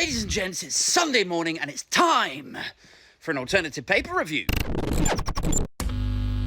Ladies and gents, it's Sunday morning and it's time for an alternative paper review.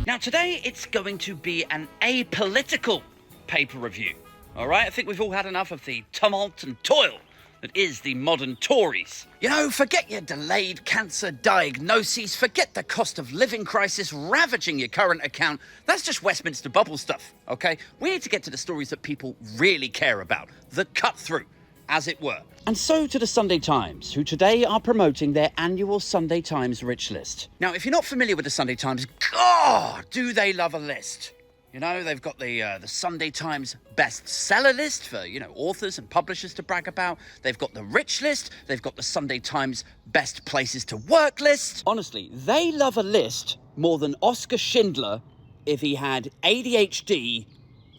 Now today it's going to be an apolitical paper review. All right, I think we've all had enough of the tumult and toil that is the modern Tories. You know, forget your delayed cancer diagnoses, forget the cost of living crisis ravaging your current account. That's just Westminster bubble stuff, okay? We need to get to the stories that people really care about, the cut-through, as it were. And so to the Sunday Times, who today are promoting their annual Sunday Times Rich List. Now, if you're not familiar with the Sunday Times, God, do they love a list. You know, they've got the Sunday Times bestseller list for, authors and publishers to brag about. They've got the Rich List. They've got the Sunday Times best places to work list. Honestly, they love a list more than Oscar Schindler if he had ADHD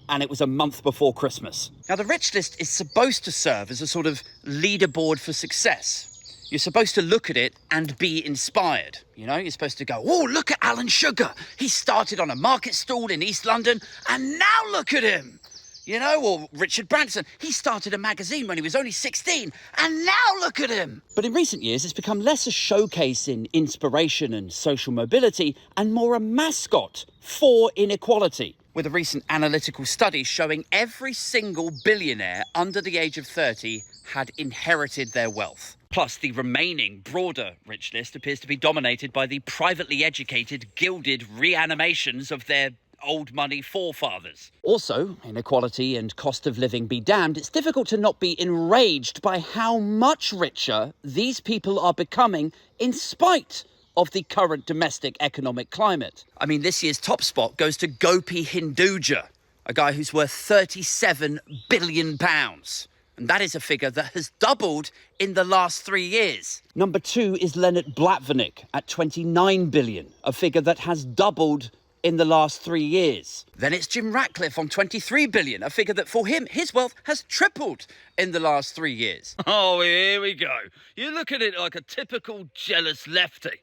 and it was a month before Christmas. Now, the Rich List is supposed to serve as a sort of leaderboard for success. You're supposed to look at it and be inspired. You know, you're supposed to go, oh, look at Alan Sugar. He started on a market stall in East London, and now look at him. You know, or Richard Branson. He started a magazine when he was only 16, and now look at him. But in recent years, it's become less a showcase in inspiration and social mobility, and more a mascot for inequality. With a recent analytical study showing every single billionaire under the age of 30 had inherited their wealth. Plus, the remaining broader Rich List appears to be dominated by the privately educated, gilded reanimations of their old money forefathers. Also, inequality and cost of living be damned, it's difficult to not be enraged by how much richer these people are becoming in spite of the current domestic economic climate. I mean, this year's top spot goes to Gopi Hinduja, a guy who's worth £37 billion. And that is a figure that has doubled in the last 3 years. Number 2 is Leonard Blatvernick at 29 billion, a figure that has doubled in the last 3 years. Then it's Jim Ratcliffe on 23 billion, a figure that for him, his wealth has tripled in the last 3 years. Oh, here we go. You look at it like a typical jealous lefty.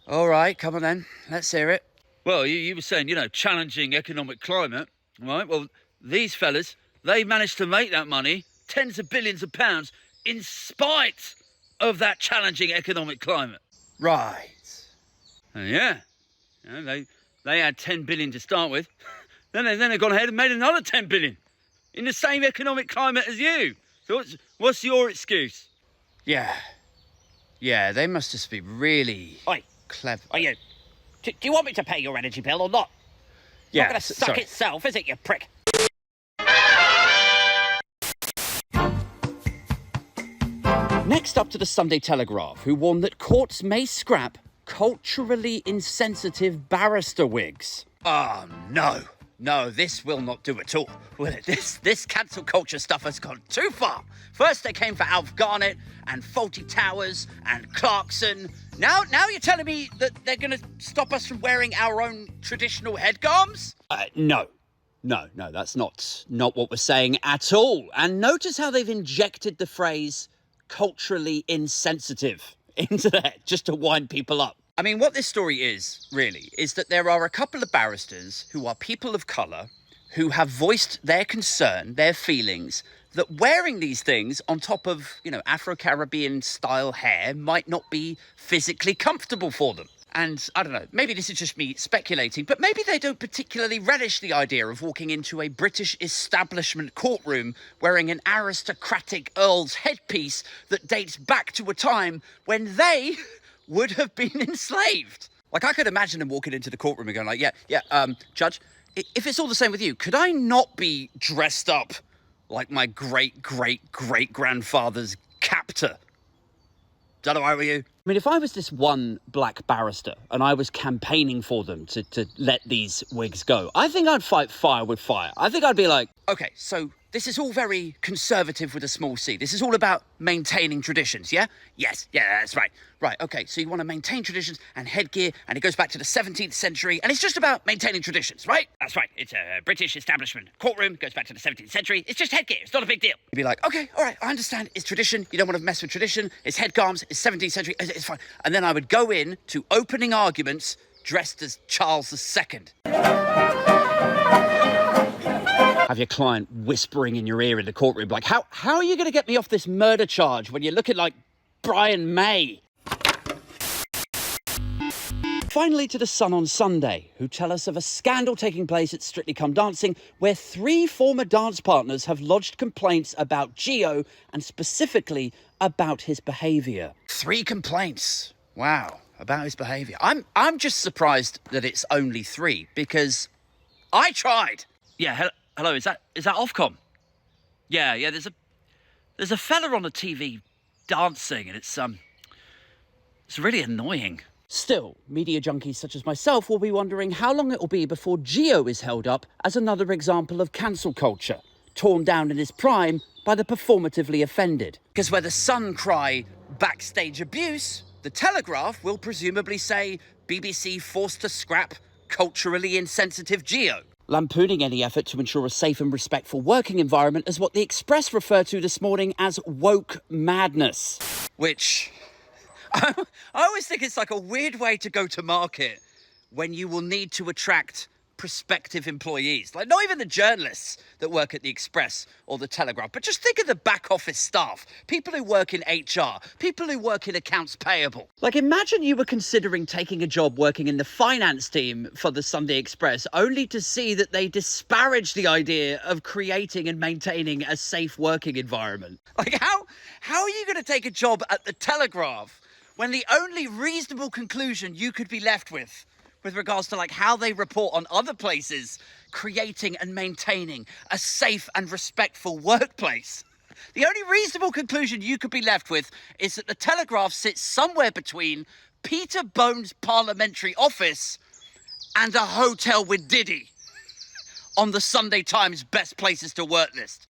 All right, come on then. Let's hear it. Well, you were saying, challenging economic climate, right? Well, these fellas, they managed to make that money, tens of billions of pounds, in spite of that challenging economic climate. Right. And yeah, they had 10 billion to start with. then they've gone ahead and made another 10 billion in the same economic climate as you. So what's your excuse? Yeah, they must just be really clever. Are you? Do you want me to pay your energy bill or not? Yeah, Not going to suck itself, is it, you prick? Next up to the Sunday Telegraph, who warned that courts may scrap culturally insensitive barrister wigs. Oh, no, this will not do at all, will it? This cancel culture stuff has gone too far. First they came for Alf Garnett and Fawlty Towers and Clarkson. Now you're telling me that they're going to stop us from wearing our own traditional headgarms? No, that's not what we're saying at all. And notice how they've injected the phrase culturally insensitive into there just to wind people up. I mean, what this story is, really, is that there are a couple of barristers who are people of colour who have voiced their concern, their feelings, that wearing these things on top of, Afro-Caribbean style hair might not be physically comfortable for them. And I don't know, maybe this is just me speculating, but maybe they don't particularly relish the idea of walking into a British establishment courtroom wearing an aristocratic earl's headpiece that dates back to a time when they would have been enslaved. Like, I could imagine them walking into the courtroom and going like, Judge, if it's all the same with you, could I not be dressed up like my great-great-great-grandfather's captor? Is that all right with you? I mean, if I was this one black barrister and I was campaigning for them to let these wigs go, I think I'd fight fire with fire. I think I'd be like, okay, so this is all very conservative with a small c. This is all about maintaining traditions, yeah? Yes, yeah, that's right. Right, okay, so you want to maintain traditions and headgear, and it goes back to the 17th century, and it's just about maintaining traditions, right? That's right. It's a British establishment courtroom, goes back to the 17th century. It's just headgear. It's not a big deal. You'd be like, okay, all right, I understand. It's tradition. You don't want to mess with tradition. It's headgarms. It's 17th century. It's fine. And then I would go in to opening arguments dressed as Charles II. Have your client whispering in your ear in the courtroom, like, how are you going to get me off this murder charge when you're looking like Brian May? Finally, to the Sun on Sunday, who tell us of a scandal taking place at Strictly Come Dancing, where 3 former dance partners have lodged complaints about Gio and specifically about his behaviour. 3 complaints? Wow, about his behaviour. I'm just surprised that it's only 3, because I tried. Yeah, hello, is that Ofcom? Yeah, there's a fella on the TV dancing, and it's really annoying. Still, media junkies such as myself will be wondering how long it will be before Gio is held up as another example of cancel culture, torn down in his prime by the performatively offended. Because where the Sun cry backstage abuse, the Telegraph will presumably say BBC forced to scrap culturally insensitive Gio, lampooning any effort to ensure a safe and respectful working environment as what the Express referred to this morning as woke madness. Which I always think it's like a weird way to go to market when you will need to attract prospective employees. Like, not even the journalists that work at the Express or the Telegraph, but just think of the back office staff, people who work in HR, people who work in accounts payable. Like, imagine you were considering taking a job working in the finance team for the Sunday Express, only to see that they disparage the idea of creating and maintaining a safe working environment. Like, how are you going to take a job at the Telegraph when the only reasonable conclusion you could be left with regards to like how they report on other places creating and maintaining a safe and respectful workplace? The only reasonable conclusion you could be left with is that the Telegraph sits somewhere between Peter Bone's parliamentary office and a hotel with Diddy on the Sunday Times best places to work list.